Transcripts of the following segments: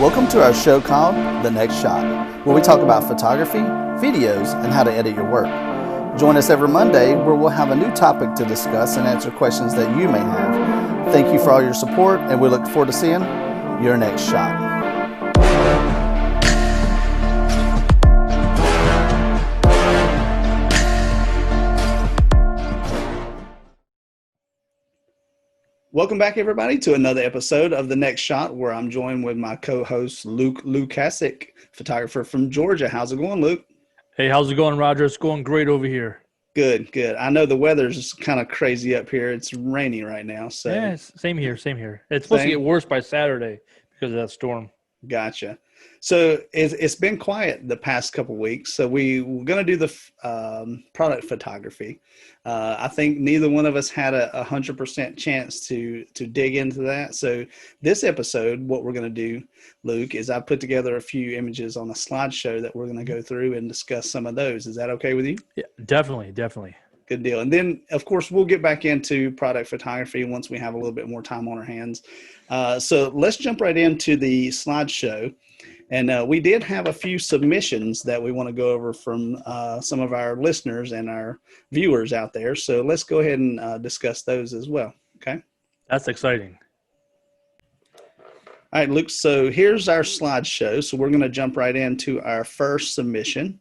Welcome to our show called The Next Shot, where we talk about photography, videos, and how to edit your work. Join us every Monday where we'll have a new topic to discuss and answer questions that you may have. Thank you for all your support, and we look forward to seeing your next shot. Welcome back, everybody, to another episode of The Next Shot, where I'm joined with my co-host, Luke Lukasic, photographer from Georgia. How's it going, Luke? Hey, how's it going, Roger? It's going great over here. Good, good. I know the weather's kind of crazy up here. It's rainy right now. So yeah, same here, same here. It's supposed to get worse by Saturday because of that storm. Gotcha. So it's been quiet the past couple weeks. So we're going to do the product photography. I think neither one of us had a 100% chance to dig into that. So this episode, what we're going to do, Luke, is I put together a few images on a slideshow that we're going to go through and discuss some of those. Is that okay with you? Yeah, definitely. Good deal. And then, of course, we'll get back into product photography once we have a little bit more time on our hands. So let's jump right into the slideshow. And we did have a few submissions that we want to go over from some of our listeners and our viewers out there. So let's go ahead and discuss those as well. Okay. That's exciting. All right, Luke. So here's our slideshow. So we're going to jump right into our first submission,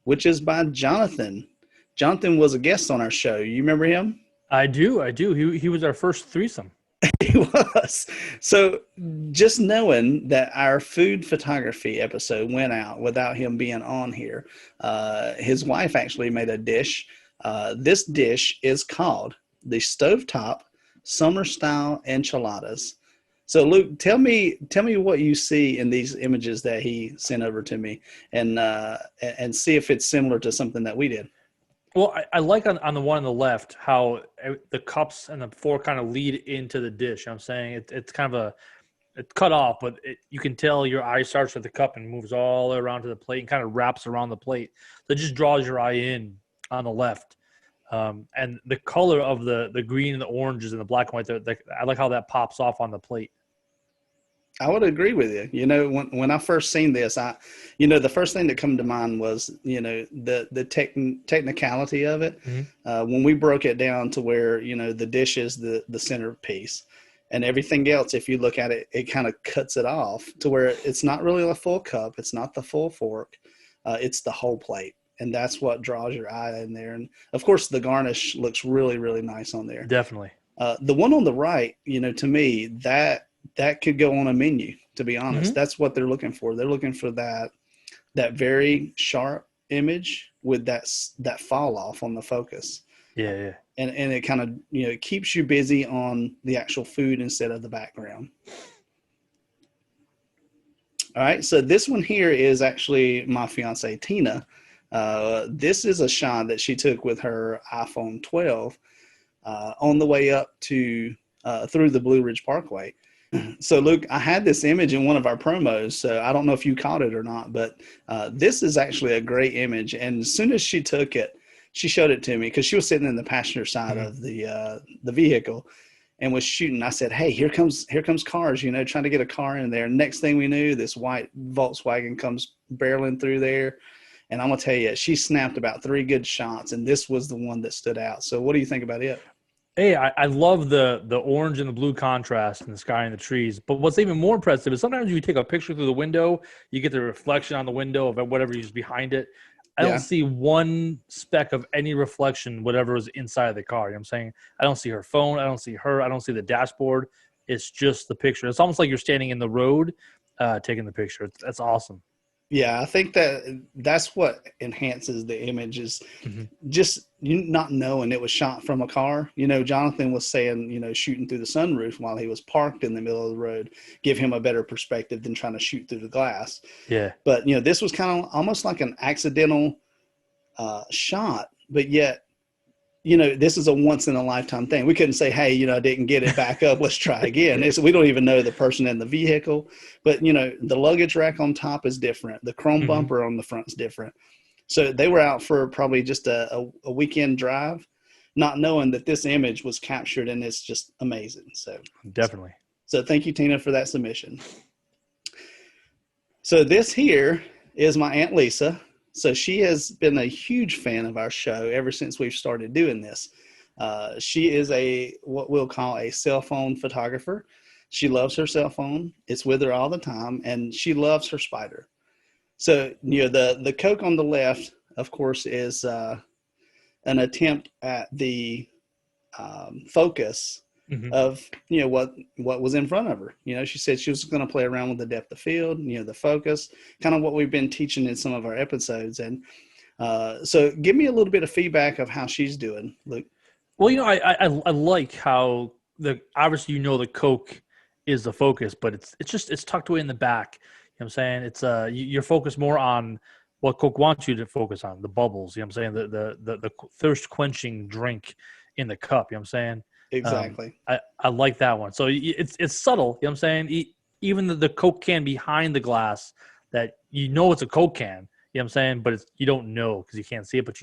which is by Jonathan. Jonathan was a guest on our show. You remember him? I do. He was our first threesome. He was. So just knowing that our food photography episode went out without him being on here, his wife actually made a dish. This dish is called the Stovetop Summer Style Enchiladas. So Luke, tell me what you see in these images that he sent over to me, and see if it's similar to something that we did. Well, I like on the one on the left how the cups and the fork kind of lead into the dish. I'm saying it's kind of it's cut off, but you can tell your eye starts with the cup and moves all the way around to the plate and kind of wraps around the plate. So it just draws your eye in on the left. And the color of the green and the oranges and the black and white, I like how that pops off on the plate. I would agree with you. You know, when I first seen this, the first thing that come to mind was, the technicality of it. Mm-hmm. When we broke it down to where, the dish is the centerpiece and everything else, if you look at it, it kind of cuts it off to where it's not really a full cup. It's not the full fork. It's the whole plate. And that's what draws your eye in there. And of course the garnish looks really, really nice on there. Definitely. The one on the right, to me, that could go on a menu, to be honest. Mm-hmm. That's what they're looking for. They're looking for that very sharp image with that fall off on the focus. Yeah. And it kind of, it keeps you busy on the actual food instead of the background. All right. So this one here is actually my fiance, Tina. This is a shot that she took with her iPhone 12 on the way up to through the Blue Ridge Parkway. So, Luke, I had this image in one of our promos, so I don't know if you caught it or not, but this is actually a great image. And as soon as she took it, she showed it to me because she was sitting in the passenger side of the vehicle and was shooting. I said, "Hey, here comes cars, trying to get a car in there." Next thing we knew, this white Volkswagen comes barreling through there. And I'm going to tell you, she snapped about 3 good shots, and this was the one that stood out. So what do you think about it? Hey, I love the orange and the blue contrast in the sky and the trees. But what's even more impressive is sometimes you take a picture through the window, you get the reflection on the window of whatever is behind it. I don't see one speck of any reflection, whatever is inside of the car. You know what I'm saying? I don't see her phone. I don't see her. I don't see the dashboard. It's just the picture. It's almost like you're standing in the road taking the picture. That's awesome. Yeah, I think that's what enhances the image is just you not knowing it was shot from a car. Jonathan was saying, shooting through the sunroof while he was parked in the middle of the road, give him a better perspective than trying to shoot through the glass. Yeah. But, this was kind of almost like an accidental shot, but yet, this is a once in a lifetime thing. We couldn't say, hey, I didn't get it back up. Let's try again. We don't even know the person in the vehicle, but the luggage rack on top is different. The chrome bumper on the front is different. So they were out for probably just a weekend drive, not knowing that this image was captured, and it's just amazing. So definitely. So thank you, Tina, for that submission. So this here is my Aunt Lisa. So she has been a huge fan of our show ever since we've started doing this. She is what we'll call a cell phone photographer. She loves her cell phone. It's with her all the time, and she loves her spider. So, the Coke on the left, of course, is an attempt at the focus of, what was in front of her. She said she was going to play around with the depth of field, the focus, kind of what we've been teaching in some of our episodes. And so give me a little bit of feedback of how she's doing, Luke. Well, I like how obviously the Coke is the focus, but it's tucked away in the back. You know what I'm saying? It's you're focused more on what Coke wants you to focus on, the bubbles. You know what I'm saying? The thirst quenching drink in the cup. You know what I'm saying? Exactly. I like that one. So it's subtle. You know what I'm saying? Even the Coke can behind the glass, that it's a Coke can. You know what I'm saying? But you don't know because you can't see it, but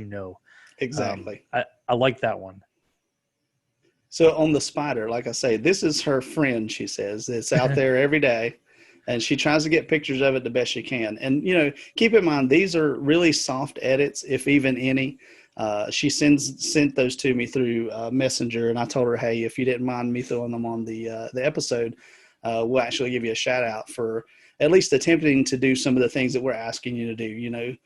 Exactly. I like that one. So on the spider, like I say, this is her friend, she says. It's out there every day, and she tries to get pictures of it the best she can. And, keep in mind, these are really soft edits, if even any. She sent those to me through Messenger, and I told her, hey, if you didn't mind me throwing them on the episode, we'll actually give you a shout out for at least attempting to do some of the things that we're asking you to do,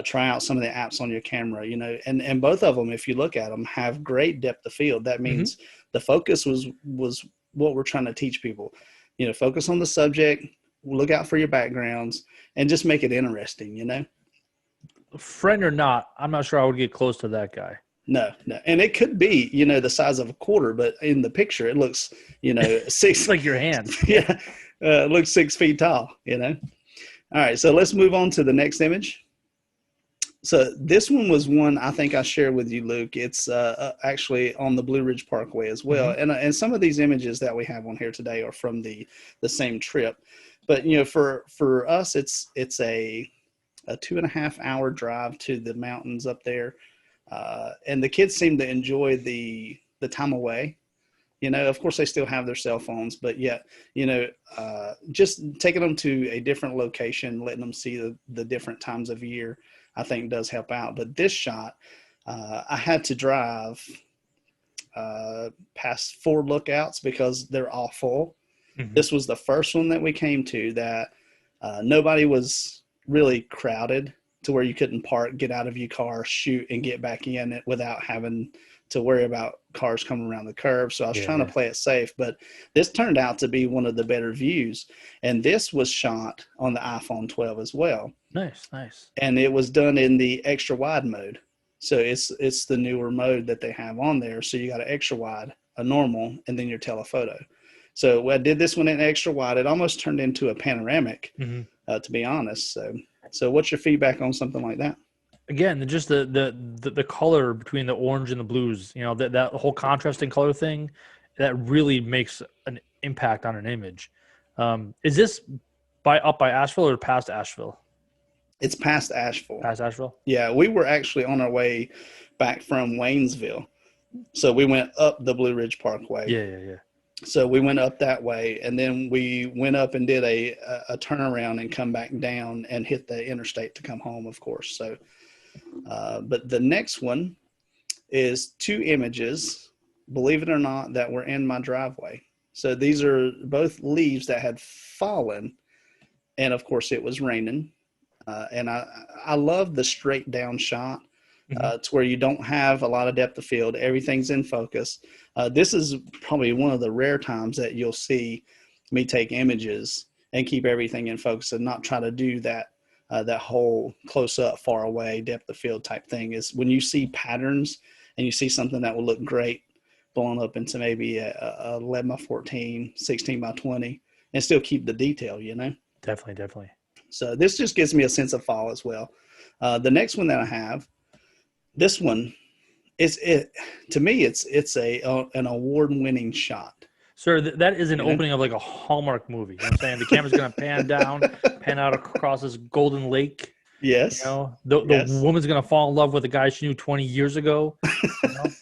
try out some of the apps on your camera, and both of them, if you look at them, have great depth of field. That means the focus was what we're trying to teach people, focus on the subject, look out for your backgrounds, and just make it interesting, Friend or not, I'm not sure I would get close to that guy. No. And it could be, the size of a quarter, but in the picture, it looks, 6 like your hand. Yeah. It looks 6 feet tall, All right. So let's move on to the next image. So this one was one I think I shared with you, Luke. It's actually on the Blue Ridge Parkway as well. And some of these images that we have on here today are from the same trip. But, for us, it's a 2.5 hour drive to the mountains up there. And the kids seem to enjoy the time away. Of course they still have their cell phones, but yet, just taking them to a different location, letting them see the different times of year, I think does help out. But this shot, I had to drive past 4 lookouts because they're all full. This was the first one that we came to that nobody was really crowded to where you couldn't park, get out of your car, shoot, and get back in it without having to worry about cars coming around the curve. So I was trying to play it safe, but this turned out to be one of the better views. And this was shot on the iPhone 12 as well. Nice. And it was done in the extra wide mode. So it's the newer mode that they have on there. So you got an extra wide, a normal, and then your telephoto. So I did this one in extra wide. It almost turned into a panoramic, to be honest. So what's your feedback on something like that? Again, just the color between the orange and the blues, that whole contrasting color thing, that really makes an impact on an image. Is this up by Asheville or past Asheville? It's past Asheville. Past Asheville? Yeah, we were actually on our way back from Waynesville. So we went up the Blue Ridge Parkway. Yeah. So we went up that way, and then we went up and did a turnaround and come back down and hit the interstate to come home, of course. So, but the next one is 2 images, believe it or not, that were in my driveway. So these are both leaves that had fallen, and of course it was raining. And I love the straight down shot. To where you don't have a lot of depth of field. Everything's in focus. This is probably one of the rare times that you'll see me take images and keep everything in focus and not try to do that whole close up, far away, depth of field type thing. Is when you see patterns and you see something that will look great blown up into maybe a 11 by 14, 16 by 20, and still keep the detail, Definitely. So this just gives me a sense of fall as well. The next one that I have, this one to me, it's an award-winning shot. Sir, that is an opening of like a Hallmark movie. You know what I'm saying? The camera's going to pan down, pan out across this golden lake. Yes. The woman's going to fall in love with a guy she knew 20 years ago.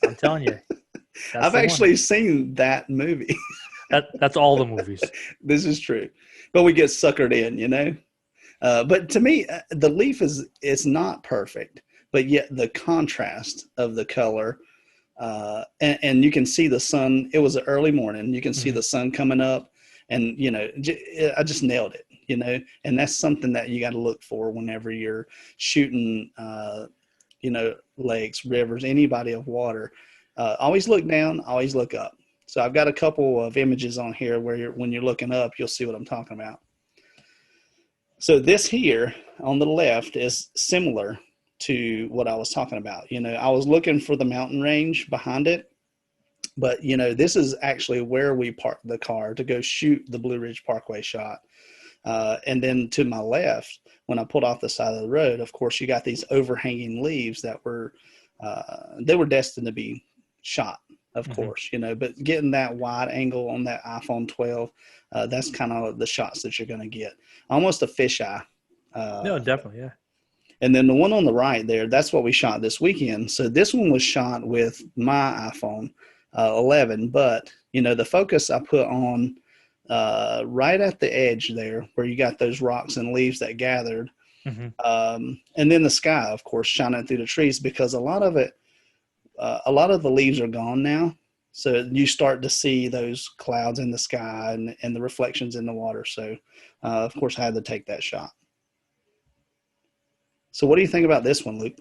I'm telling you. I've actually seen that movie. That's all the movies. This is true. But we get suckered in, But to me, the leaf is not perfect, but yet the contrast of the color, and you can see the sun. It was an early morning. You can see Mhm. the sun coming up, and I just nailed it. And that's something that you got to look for whenever you're shooting. Lakes, rivers, any body of water. Always look down. Always look up. So I've got a couple of images on here where when you're looking up, you'll see what I'm talking about. So this here on the left is similar to what I was talking about. I was looking for the mountain range behind it, but this is actually where we parked the car to go shoot the Blue Ridge Parkway shot. And then to my left, when I pulled off the side of the road, of course, you got these overhanging leaves that were they were destined to be shot, of course, but getting that wide angle on that iPhone 12, that's kind of the shots that you're going to get. Almost a fisheye. No, definitely, yeah. And then the one on the right there, that's what we shot this weekend. So this one was shot with my iPhone 11, but the focus I put on right at the edge there where you got those rocks and leaves that gathered. And then the sky, of course, shining through the trees, because a lot of the leaves are gone now. So you start to see those clouds in the sky and the reflections in the water. So, of course, I had to take that shot. So what do you think about this one, Luke?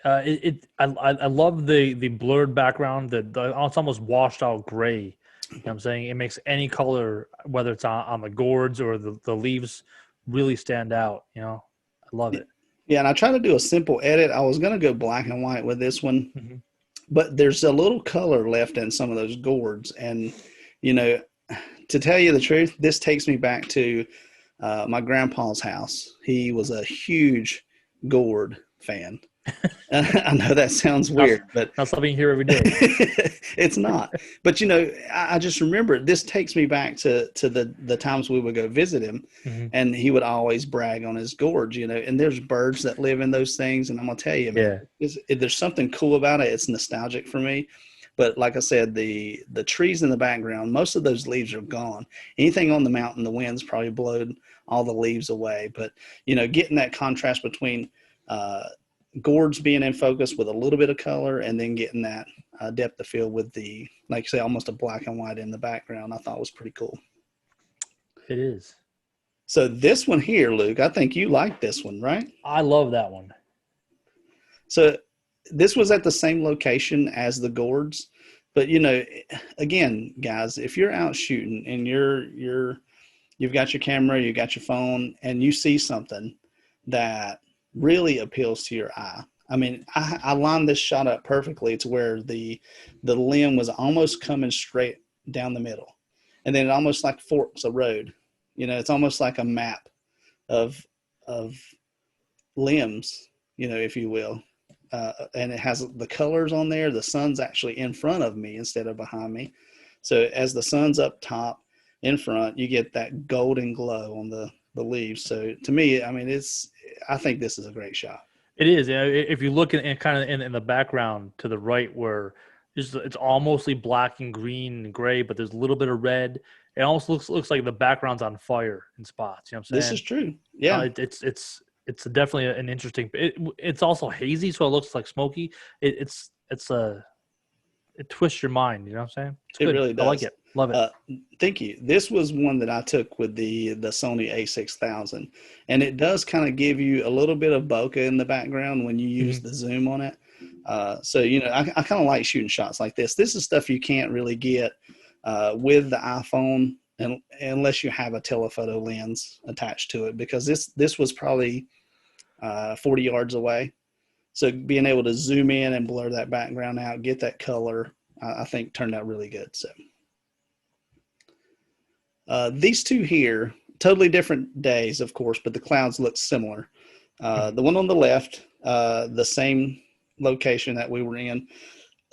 I love the blurred background. It's almost washed out gray. You know what I'm saying? It makes any color, whether it's on the gourds or the leaves, really stand out. I love it. Yeah, and I try to do a simple edit. I was going to go black and white with this one, but there's a little color left in some of those gourds. And, to tell you the truth, this takes me back to my grandpa's house. He was a huge gourd fan. I know that sounds weird, but not something you hear every day. It's not. But I just remember this takes me back to the times we would go visit him, and he would always brag on his gorge. And there's birds that live in those things, and I'm gonna tell you, man, there's something cool about it. It's nostalgic for me. But like I said, the trees in the background, most of those leaves are gone. Anything on the mountain, the wind's probably blown all the leaves away. But getting that contrast between gourds being in focus with a little bit of color, and then getting that depth of field with the, like you say, almost a black and white in the background, I thought was pretty cool. It is. So this one here, Luke, I think you like this one, right? I love that one. So this was at the same location as the gourds, but again, guys, if you're out shooting and you've got your camera, you got your phone, and you see something that really appeals to your eye. I mean, I lined this shot up perfectly to where the limb was almost coming straight down the middle, and then it almost like forks a road. It's almost like a map of limbs, if you will. And it has the colors on there. The sun's actually in front of me instead of behind me. So as the sun's up top in front, you get that golden glow on the leaves. So to me, I mean, I think this is a great shot. It is. If you look in kind of in the background to the right, where it's almost black and green and gray, but there's a little bit of red. It almost looks like the background's on fire in spots. You know what I'm saying? This is true. Yeah. It's definitely an interesting. It's also hazy, so it looks like smoky. It twists your mind. You know what I'm saying? It's good. It really does. I like it. Love it. Thank you. This was one that I took with the Sony a6000, and it does kind of give you a little bit of bokeh in the background when you use the zoom on it. So I kind of like shooting shots like this. This is stuff you can't really get with the iPhone, unless you have a telephoto lens attached to it, because this was probably 40 yards away. So being able to zoom in and blur that background out, get that color, I think turned out really good. So these two here, totally different days, of course, but the clouds look similar. The one on the left, the same location that we were in.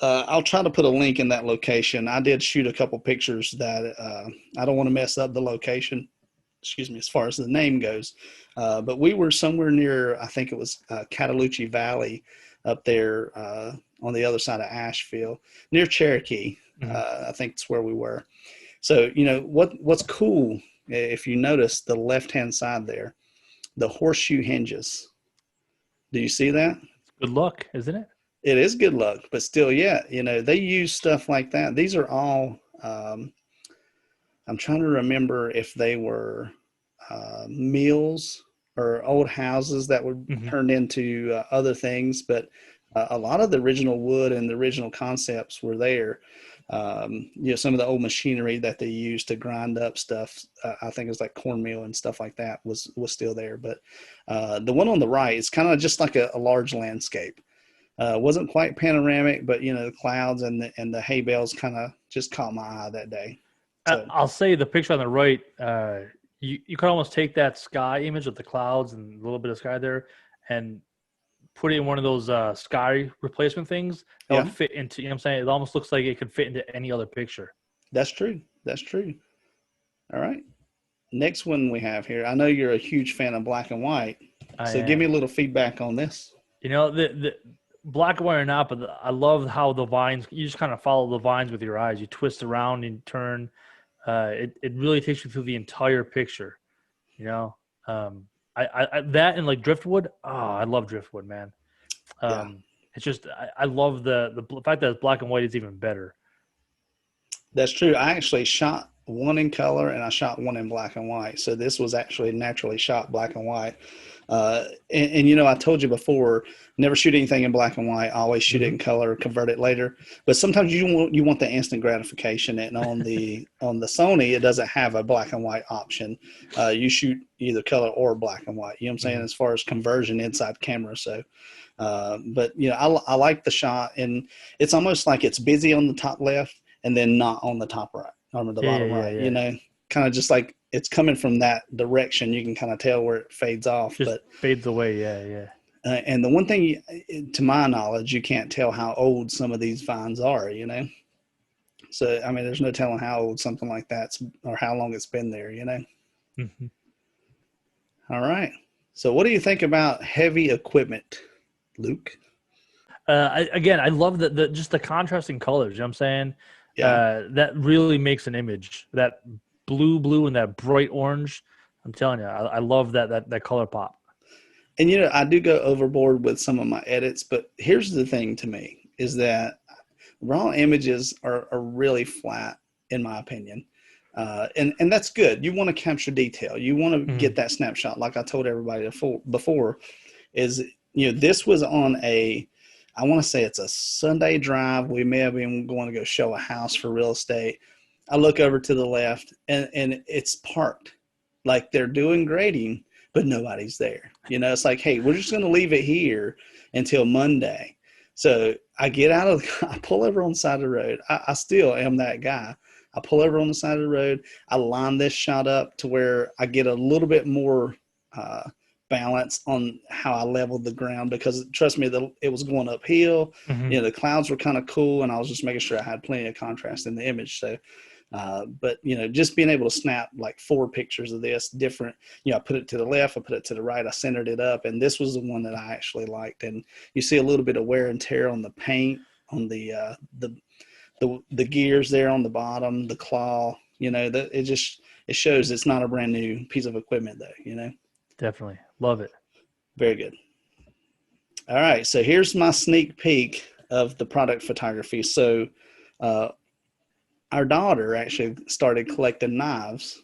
I'll try to put a link in that location. I did shoot a couple pictures that I don't want to mess up the location, as far as the name goes. But we were somewhere near, I think it was Cataloochee Valley up there on the other side of Asheville, near Cherokee. I think that's where we were. So, what's cool, if you notice the left-hand side there, the horseshoe hinges. Do you see that? Good luck, isn't it? It is good luck, but still, yeah, they use stuff like that. These are all, I'm trying to remember if they were mills or old houses that were Mm-hmm. turned into other things, but a lot of the original wood and the original concepts were there. Some of the old machinery that they used to grind up stuff, I think it was like cornmeal and stuff like that was still there. But the one on the right is kind of just like a large landscape. Wasn't quite panoramic, but the clouds and the hay bales kind of just caught my eye that day. So I'll say the picture on the right. You could almost take that sky image of the clouds and a little bit of sky there, and put it in one of those sky replacement things that would yeah, fit into. You know what I'm saying? It almost looks like it could fit into any other picture. that's true. That's true. All right. Next one we have here. I know you're a huge fan of black and white, I so give me am. a little feedback on this. The black and white or not, but I love how the vines. You just kind of follow the vines with your eyes. You twist around and turn. It really takes you through the entire picture. You know, I that and like driftwood. Oh, I love driftwood, man. Yeah, It's just I love the fact that it's black and white is even better. that's true. I actually shot one in color and I shot one in black and white. So this was actually naturally shot black and white. And I told you before, never shoot anything in black and white. Always shoot it Mm-hmm. in color, convert it later. But sometimes you want the instant gratification. And on the Sony, it doesn't have a black and white option. You shoot either color or black and white. You know what I'm saying? Mm-hmm. As far as conversion inside camera. So, but I like the shot, and it's almost like it's busy on the top left and then not on the top right or the Yeah, bottom yeah, right. yeah. Kind of just like it's coming from that direction. You can kind of tell where it fades off. Just But fades away. Yeah, yeah. and the one thing, to my knowledge, you can't tell how old some of these vines are. So I mean, there's no telling how old something like that's or how long it's been there. Mm-hmm. All right. So what do you think about heavy equipment, Luke? I love the just the contrasting colors. You know what I'm saying? Yeah. That really makes an image. That blue, and that bright orange. I'm telling you, I love that color pop. And I do go overboard with some of my edits, but here's the thing to me is that raw images are really flat, in my opinion. And that's good. You want to capture detail. You want to Mm-hmm. get that snapshot. Like I told everybody before is, this was on I want to say it's a Sunday drive. We may have been going to go show a house for real estate. I look over to the left and it's parked. Like they're doing grading, but nobody's there. It's like, hey, we're just going to leave it here until Monday. So I get out of I pull over on the side of the road. I still am that guy. I pull over on the side of the road. I line this shot up to where I get a little bit more balance on how I leveled the ground, because trust me, it was going uphill. Mm-hmm. The clouds were kind of cool, and I was just making sure I had plenty of contrast in the image. So, but just being able to snap like 4 pictures of this different, I put it to the left, I put it to the right, I centered it up, and this was the one that I actually liked. And you see a little bit of wear and tear on the paint, on the gears there on the bottom, the claw. That it shows it's not a brand new piece of equipment though. Definitely love it. Very good. All right, so here's my sneak peek of the product photography. So, our daughter actually started collecting knives,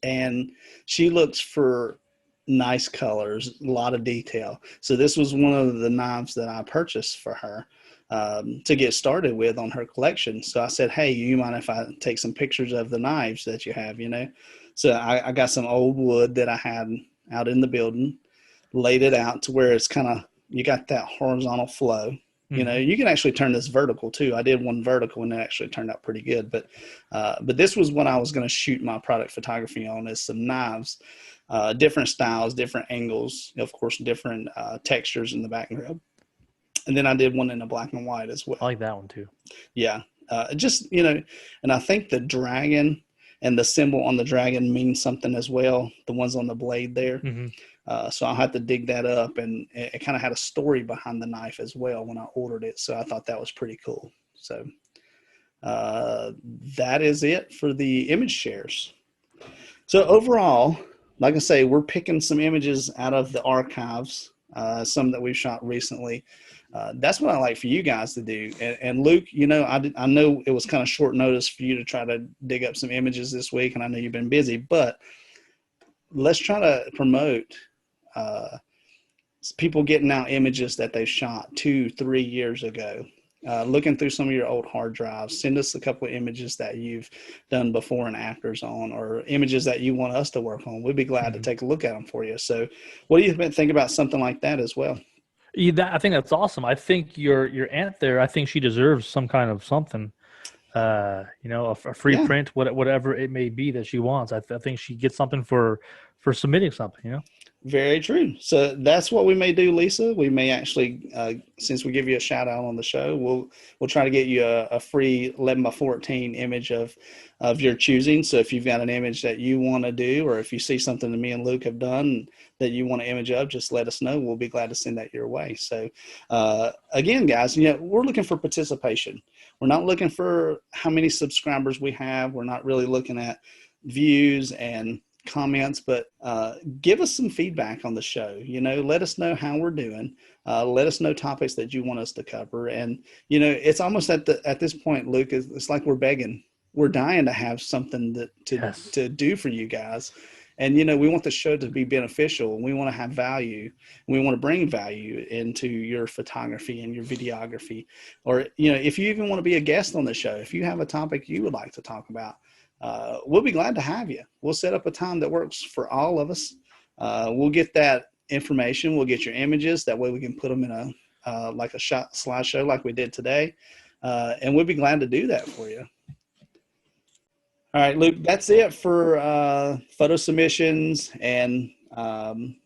and she looks for nice colors, a lot of detail. So this was one of the knives that I purchased for her to get started with on her collection. So I said, hey, you mind if I take some pictures of the knives that you have, So I got some old wood that I had out in the building, laid it out to where it's kind of, you got that horizontal flow. Mm-hmm. You can actually turn this vertical too. I did one vertical and it actually turned out pretty good. But this was what I was going to shoot my product photography on, is some knives, different styles, different angles, of course, different textures in the background. And then I did one in the black and white as well. I like that one too. Yeah. Just, and I think the dragon and the symbol on the dragon means something as well. The ones on the blade there. Mm-hmm. So I'll have to dig that up, and it kind of had a story behind the knife as well when I ordered it. So I thought that was pretty cool. So that is it for the image shares. So overall, like I say, we're picking some images out of the archives, some that we've shot recently. That's what I like for you guys to do. And Luke, I know it was kind of short notice for you to try to dig up some images this week, and I know you've been busy, but let's try to promote people getting out images that they shot 2-3 years ago. Looking through some of your old hard drives, send us a couple of images that you've done before and afters on, or images that you want us to work on. We'd be glad to take a look at them for you. So what do you think about something like that as well? I think that's awesome. I think your aunt there, I think she deserves some kind of something, a free print, whatever it may be that she wants. I think she gets something for submitting something. Very true. So that's what we may do, Lisa. We may actually, since we give you a shout out on the show, we'll try to get you a free 11x14 image of your choosing. So if you've got an image that you want to do, or if you see something that me and Luke have done that you want to image of, just let us know. We'll be glad to send that your way. So again, guys, we're looking for participation. We're not looking for how many subscribers we have. We're not really looking at views and comments, but give us some feedback on the show. Let us know how we're doing. Let us know topics that you want us to cover. And it's almost at this point, Luke, it's like we're begging. We're dying to have something to do for you guys. And we want the show to be beneficial, and we want to have value. We want to bring value into your photography and your videography. Or if you even want to be a guest on the show, if you have a topic you would like to talk about, we'll be glad to have you. We'll set up a time that works for all of us. We'll get that information. We'll get your images. That way we can put them in a slideshow like we did today. And we'll be glad to do that for you. All right, Luke, that's it for photo submissions and some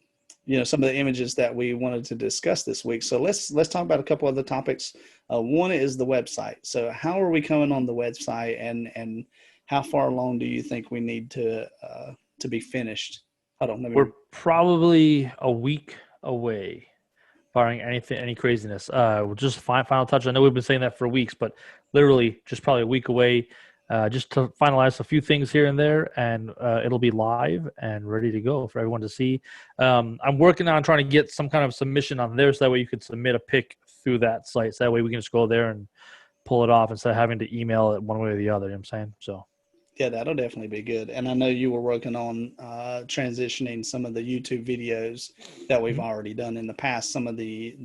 of the images that we wanted to discuss this week. So let's talk about a couple other topics. One is the website. So how are we coming on the website, and how far along do you think we need to be finished? We're probably a week away, barring any craziness. We'll just final touch. I know we've been saying that for weeks, but literally just probably a week away, just to finalize a few things here and there, and it'll be live and ready to go for everyone to see. I'm working on trying to get some kind of submission on there, so that way you could submit a pic through that site. So that way we can just go there and pull it off instead of having to email it one way or the other. You know what I'm saying? So. Yeah, that'll definitely be good. And I know you were working on transitioning some of the YouTube videos that we've already done in the past, some of the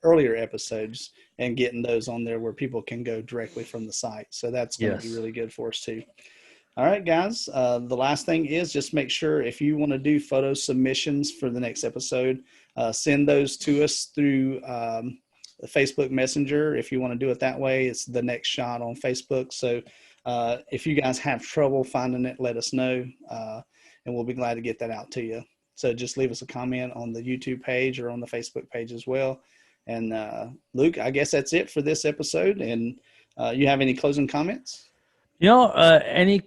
earlier episodes, and getting those on there where people can go directly from the site. So that's going to be really good for us too. All right, guys. The last thing is just make sure if you want to do photo submissions for the next episode, send those to us through the Facebook Messenger. If you want to do it that way, it's The Next Shot on Facebook. So if you guys have trouble finding it, let us know, and we'll be glad to get that out to you. So just leave us a comment on the YouTube page or on the Facebook page as well. And Luke, I guess that's it for this episode. And you have any closing comments? Any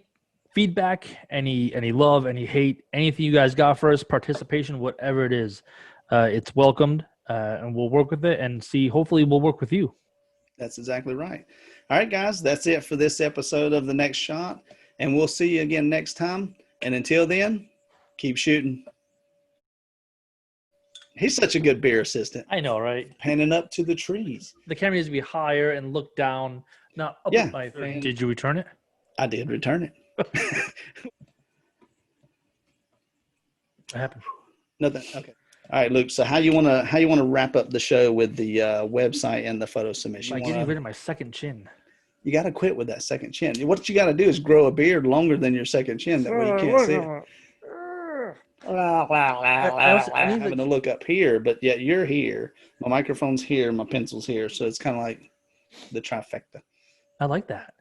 feedback, any love, any hate, anything you guys got for us, participation, whatever it is, it's welcomed, and we'll work with it and see. Hopefully we'll work with you. That's exactly right. All right, guys, that's it for this episode of The Next Shot, and we'll see you again next time. And until then, keep shooting. He's such a good beer assistant. I know, right? Panning up to the trees. The camera needs to be higher and look down, not up. Yeah. My thing. Did you return it? I did return it. What happened? Nothing. Okay. All right, Luke. So how you want to wrap up the show with the website and the photo submission? By getting rid of my second chin. You got to quit with that second chin. What you got to do is grow a beard longer than your second chin. That way you can't see it. I'm having to look up here, but yet you're here. My microphone's here. My pencil's here. So it's kind of like the trifecta. I like that.